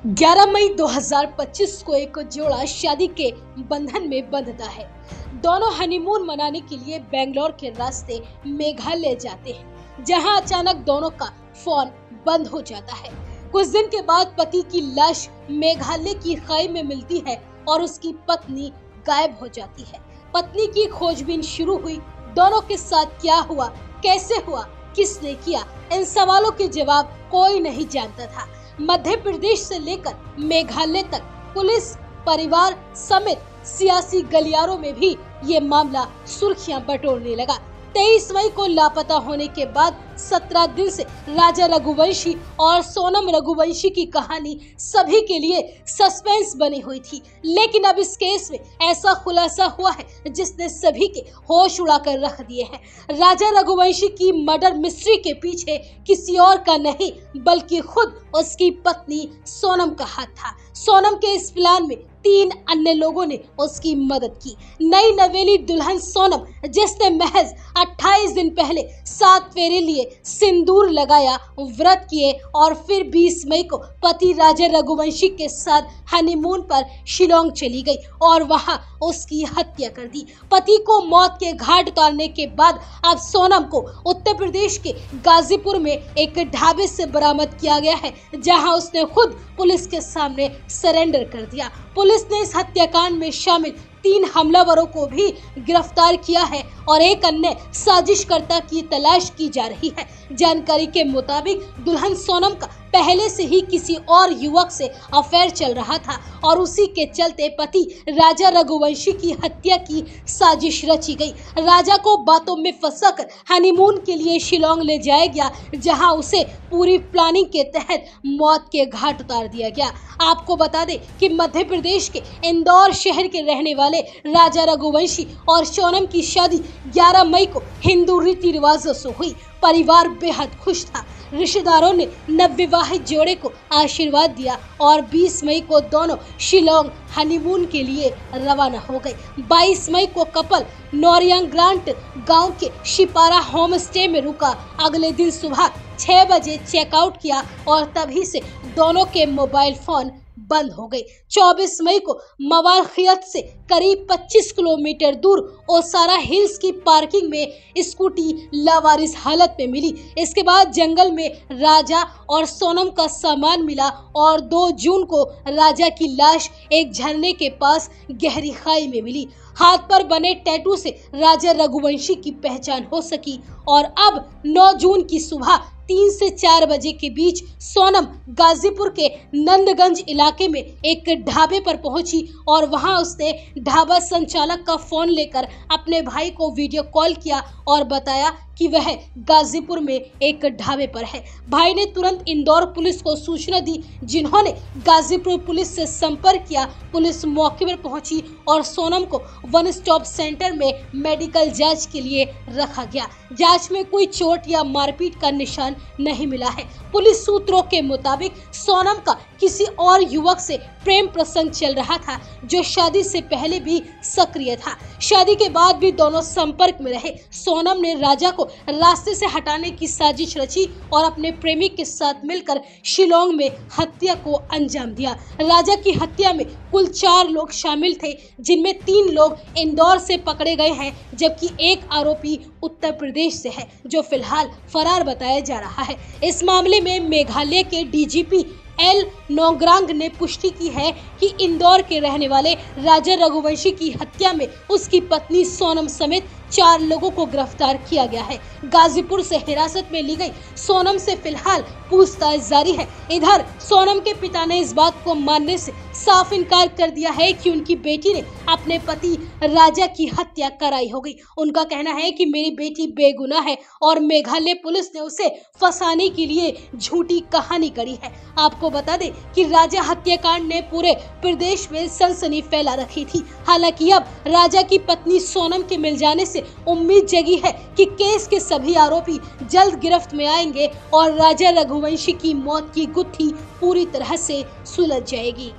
11 मई 2025 को एक जोड़ा शादी के बंधन में बंधता है। दोनों हनीमून मनाने के लिए बेंगलोर के रास्ते मेघालय जाते हैं, जहां अचानक दोनों का फोन बंद हो जाता है। कुछ दिन के बाद पति की लाश मेघालय की खाई में मिलती है और उसकी पत्नी गायब हो जाती है। पत्नी की खोजबीन शुरू हुई। दोनों के साथ क्या हुआ, कैसे हुआ, किसने किया, इन सवालों के जवाब कोई नहीं जानता था। मध्य प्रदेश से लेकर मेघालय तक पुलिस, परिवार समेत सियासी गलियारों में भी ये मामला सुर्खियां बटोरने लगा। 23 मई को लापता होने के बाद 17 दिन से राजा रघुवंशी और सोनम रघुवंशी की कहानी सभी के लिए सस्पेंस बनी हुई थी। लेकिन अब इस केस में ऐसा खुलासा हुआ है जिसने सभी के होश उड़ाकर रख दिए हैं। राजा रघुवंशी की मर्डर मिस्ट्री के पीछे किसी और का नहीं बल्कि खुद उसकी पत्नी सोनम का हाथ था। सोनम के इस प्लान में 3 अन्य लोगों ने उसकी मदद की। नई नवेली दुल्हन सोनम, जिसने महज 28 दिन पहले 7 फेरे लिए, सिंदूर लगाया, व्रत किए और फिर 20 मई को पति राजा रघुवंशी के साथ हनीमून पर शिलोंग चली गई और वहां उसकी हत्या कर दी। पति को मौत के घाट उतारने के बाद अब सोनम को उत्तर प्रदेश के गाजीपुर में एक ढाबे से बरामद किया गया है, जहां उसने खुद पुलिस के सामने सरेंडर कर दिया। पुलिस ने इस हत्याकांड में शामिल 3 हमलावरों को भी गिरफ्तार किया है और एक अन्य साजिशकर्ता की तलाश की जा रही है। जानकारी के मुताबिक दुल्हन सोनम का पहले से ही किसी और युवक से अफेयर चल रहा था और उसी के चलते पति राजा रघुवंशी की हत्या की साजिश रची गई। राजा को बातों में फंसाकर हनीमून के लिए शिलोंग ले जाया गया, जहां उसे पूरी प्लानिंग के तहत मौत के घाट उतार दिया गया। आपको बता दें कि मध्य प्रदेश के इंदौर शहर के रहने वाले राजा रघुवंशी और सोनम की शादी 11 मई को हिंदू रीति रिवाजों से हुई। परिवार बेहद खुश था। रिश्तेदारों ने नवविवाहित जोड़े को आशीर्वाद दिया और 20 मई को दोनों शिलोंग हनीमून के लिए रवाना हो गए। 22 मई को कपल नोरियांग ग्रांट गांव के शिपारा होम स्टे में रुका। अगले दिन सुबह 6 बजे चेकआउट किया और तभी से दोनों के मोबाइल फोन बंद हो गई। 24 मई को मवालखियत से करीब 25 किलोमीटर दूर ओसारा हिल्स की पार्किंग में स्कूटी लावारिस हालत में मिली। इसके बाद जंगल में राजा और सोनम का सामान मिला और 2 जून को राजा की लाश एक झरने के पास गहरी खाई में मिली। हाथ पर बने टैटू से राजा रघुवंशी की पहचान हो सकी और अब 9 जून की सुबह 3 से 4 बजे के बीच सोनम गाजीपुर के नंदगंज इलाके में एक ढाबे पर पहुंची और वहां उसने ढाबा संचालक का फोन लेकर अपने भाई को वीडियो कॉल किया और बताया कि वह गाजीपुर में एक ढाबे पर है। भाई ने तुरंत इंदौर पुलिस को सूचना दी, जिन्होंने गाजीपुर पुलिस से संपर्क किया। पुलिस मौके पर पहुंची और सोनम को वन स्टॉप सेंटर में मेडिकल जांच के लिए रखा गया। जांच में कोई चोट या मारपीट का निशान नहीं मिला है। पुलिस सूत्रों के मुताबिक सोनम का किसी और युवक से प्रेम प्रसंग चल रहा था, जो शादी से पहले भी सक्रिय था। शादी के बाद भी दोनों संपर्क में रहे। सोनम ने राजा को रास्ते से हटाने की साजिश रची और अपने प्रेमी के साथ मिलकर शिलोंग में हत्या को अंजाम दिया। राजा की हत्या में कुल 4 लोग शामिल थे, जिनमें 3 लोग इंदौर से पकड़े गए हैं, जबकि एक आरोपी उत्तर प्रदेश से है, जो फिलहाल फरार बताया जा रहा है। इस मामले में मेघालय के डीजीपी एल नोग्रांग ने पुष्टि की है कि इंदौर के रहने वाले राजा रघुवंशी की हत्या में उसकी पत्नी सोनम समेत 4 लोगों को गिरफ्तार किया गया है। गाजीपुर से हिरासत में ली गई सोनम से फिलहाल पूछताछ जारी है। इधर सोनम के पिता ने इस बात को मानने से साफ इनकार कर दिया है कि उनकी बेटी ने अपने पति राजा की हत्या कराई होगी। उनका कहना है कि मेरी बेटी बेगुनाह है और मेघालय पुलिस ने उसे फंसाने के लिए झूठी कहानी करी है। आपको बता दें कि राजा हत्याकांड ने पूरे प्रदेश में सनसनी फैला रखी थी। हालांकि अब राजा की पत्नी सोनम के मिल जाने से उम्मीद जगी है कि केस के सभी आरोपी जल्द गिरफ्त में आएंगे और राजा रघुवंशी की मौत की गुत्थी पूरी तरह से सुलझ जाएगी।